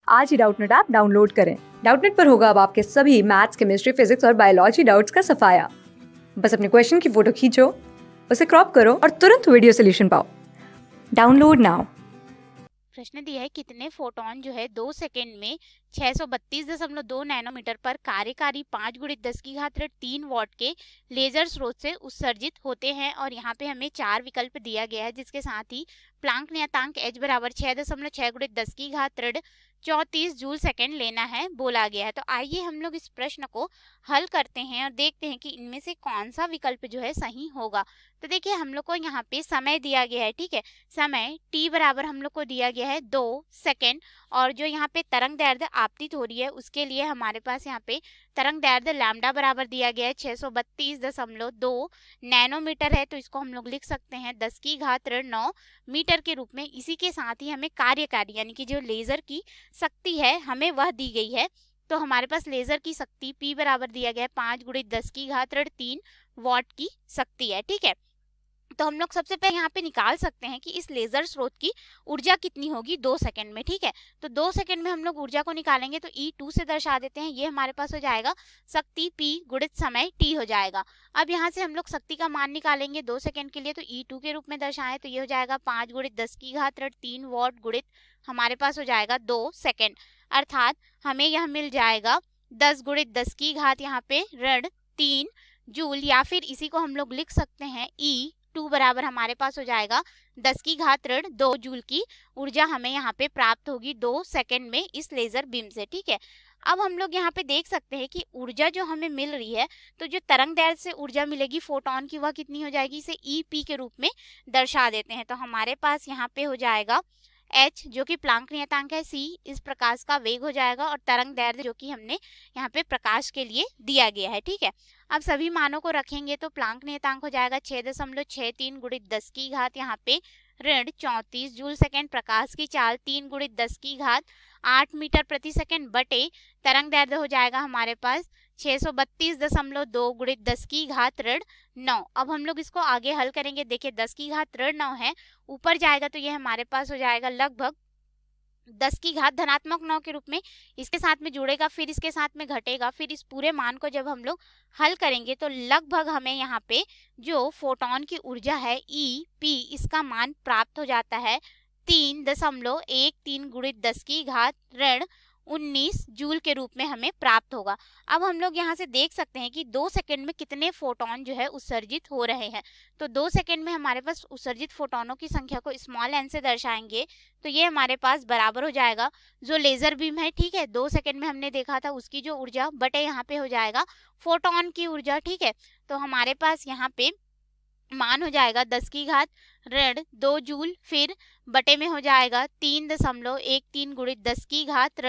आज ही Doubtnut app download करें। Doubtnut पर होगा अब आपके सभी मैथ्स, केमिस्ट्री, फिजिक्स और बायोलॉजी डाउट्स का सफाया। बस अपने क्वेश्चन की फोटो खींचो, उसे क्रॉप करो और तुरंत वीडियो सोल्यूशन पाओ। Download now. प्रश्न दिया है कितने फोटोन जो है 2 सेकंड में 632.2 नैनोमीटर पर कार्यकारी 5 गुणित 10 की घात 3 वॉट के लेजर स्रोत से उत्सर्जित होते हैं। और यहाँ पे हमें 4 विकल्प दिया गया है, जिसके साथ ही प्लांक नियतांक h बराबर 6.6 गुणित 10 की घात 34 जूल सेकंड लेना है बोला गया है। तो आइए हम लोग इस प्रश्न को हल करते हैं और देखते हैं कि इनमें से कौन सा विकल्प जो है सही होगा। तो देखिए हम लोग को यहाँ पे समय दिया गया है, ठीक है। समय t बराबर हम लोग को दिया गया है 2 सेकेंड, और जो यहाँ पे तरंग दैर्ध्य आपतित हो रही है उसके लिए हमारे पास यहाँ पे तरंग दैर्ध्य लैम्डा बराबर दिया गया है 632.2 नैनोमीटर है। तो इसको हम लोग लिख सकते हैं 10 की घात 9 मीटर के रूप में। इसी के साथ ही हमें कार्यकारी यानी कि जो लेजर की शक्ति है हमें वह दी गई है। तो हमारे पास लेजर की शक्ति P बराबर दिया गया है 5 गुणित 10 की घात 3 वॉट की शक्ति है, ठीक है। तो हम लोग सबसे पहले यहाँ पे निकाल सकते हैं कि इस लेजर स्रोत की ऊर्जा कितनी होगी 2 सेकंड में, ठीक है। तो 2 सेकंड में हम लोग ऊर्जा को निकालेंगे तो E2 से दर्शा देते हैं। ये हमारे पास हो जाएगा शक्ति P गुणित समय T हो जाएगा। अब यहाँ से हम लोग शक्ति का मान निकालेंगे 2 सेकंड के लिए, तो E2 के रूप में दर्शाएं तो ये हो जाएगा 5 गुणित 10 की घात 3 वॉट गुणित हमारे पास हो जाएगा 2 सेकेंड, अर्थात हमें यह मिल जाएगा 10 गुणित 10 की घात यहाँ पे 3 जूल, या फिर इसी को हम लोग लिख सकते हैं E2 बराबर हमारे पास हो जाएगा 10 की घात 2 जूल की ऊर्जा हमें यहाँ पे प्राप्त होगी 2 सेकंड में इस लेजर बीम से, ठीक है। अब हम लोग यहाँ पे देख सकते हैं कि ऊर्जा जो हमें मिल रही है, तो जो तरंग दैर्ध्य से ऊर्जा मिलेगी फोटोन की वह कितनी हो जाएगी, इसे EP के रूप में दर्शा देते हैं। तो हमारे पास यहाँ पे हो जाएगा h जो कि प्लांक नियतांक है, c इस प्रकाश का वेग हो जाएगा, और तरंग दैर्ध्य जो कि हमने यहाँ पे प्रकाश के लिए दिया गया है, ठीक है। अब सभी मानों को रखेंगे तो प्लांक नियतांक हो जाएगा 6.63 गुणित 10 की घात यहाँ पे 34 जूल सेकेंड, प्रकाश की चाल 3 गुणित 10 की घात 8 मीटर प्रति सेकेंड बटे तरंग दैर्ध्य हो जाएगा हमारे पास 632.2 गुणित 10 की घात 9। अब हम लोग इसको आगे हल करेंगे। देखिए 10 की घात 9 है, ऊपर जाएगा तो ये हमारे पास हो जाएगा लगभग 10 की घात धनात्मक 9 के रूप में, इसके साथ में जुड़ेगा, फिर इसके साथ में घटेगा, फिर इस पूरे मान को जब हम लोग हल करेंगे तो लगभग हमें यहाँ पे जो फोटोन की ऊर्जा है EP इसका मान प्राप्त हो जाता है 3.13 गुणित 10 की घात 19 जूल के रूप में हमें प्राप्त होगा। अब हम लोग यहाँ से देख सकते हैं कि 2 सेकंड में कितने फोटोन जो है उत्सर्जित हो रहे हैं। तो 2 सेकंड में हमारे पास उत्सर्जित फोटोनों की संख्या को स्मॉल n से दर्शाएंगे तो ये हमारे पास बराबर हो जाएगा जो लेजर बीम है, ठीक है, 2 सेकंड में हमने देखा था उसकी जो ऊर्जा बटे यहाँ पे हो जाएगा फोटोन की ऊर्जा, ठीक है। तो हमारे पास यहाँ पे मान हो जाएगा 10 की घात 2 जूल, फिर बटे में हो जाएगा 3.13 गुणित 10 की घात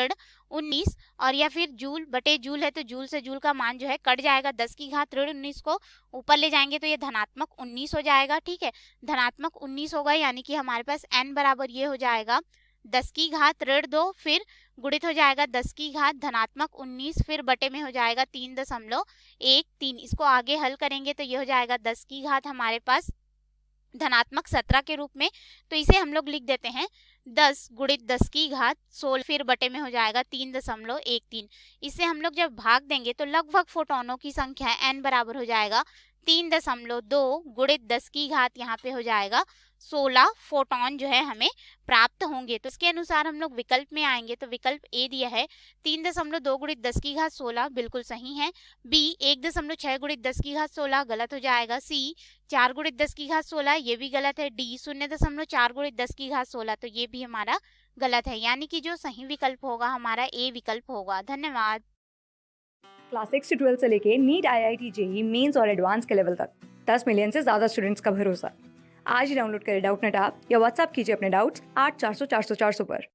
19, और या फिर जूल बटे जूल है तो जूल से जूल का मान जो है कट जाएगा, 10 की घात 19 को ऊपर ले जाएंगे तो ये धनात्मक 19 हो जाएगा, ठीक है। धनात्मक 19 होगा यानी कि हमारे पास n बराबर ये हो जाएगा 10 की घात 2, फिर गुणित हो जाएगा 10 की घात धनात्मक 19, फिर बटे में हो जाएगा 3.13। इसको आगे हल करेंगे तो ये हो जाएगा 10 की घात हमारे पास धनात्मक 17 के रूप में। तो इसे हम लोग लिख देते हैं 10 गुणित 10 की घात 16, फिर बटे में हो जाएगा 3.13। इसे हम लोग जब भाग देंगे तो लगभग फोटोनों की संख्या n बराबर हो जाएगा 3.2 गुणित 10 की घात यहाँ पे हो जाएगा 16 फोटोन जो है हमें प्राप्त होंगे। तो इसके अनुसार हम लोग विकल्प में आएंगे तो विकल्प ए दिया है 3.2 गुणित 10 की घात 16 बिल्कुल सही है। बी 1.6 गुणित 10 की घात 16 गलत हो जाएगा। सी 4 गुणित 10 की घात 16 ये भी गलत है। डी 0.4 गुणित 10 की घात 16 तो ये भी हमारा गलत है, यानी कि जो सही विकल्प होगा हमारा ए विकल्प होगा। धन्यवाद। क्लास 6 से 12 से लेके नीट, IIT, JEE मेंस और एडवांस के लेवल तक 10 मिलियन से ज्यादा स्टूडेंट्स का भरोसा। आज ही डाउनलोड करें डाउटनेट ऐप या व्हाट्सएप कीजिए अपने डाउट्स 8400 400 400 पर।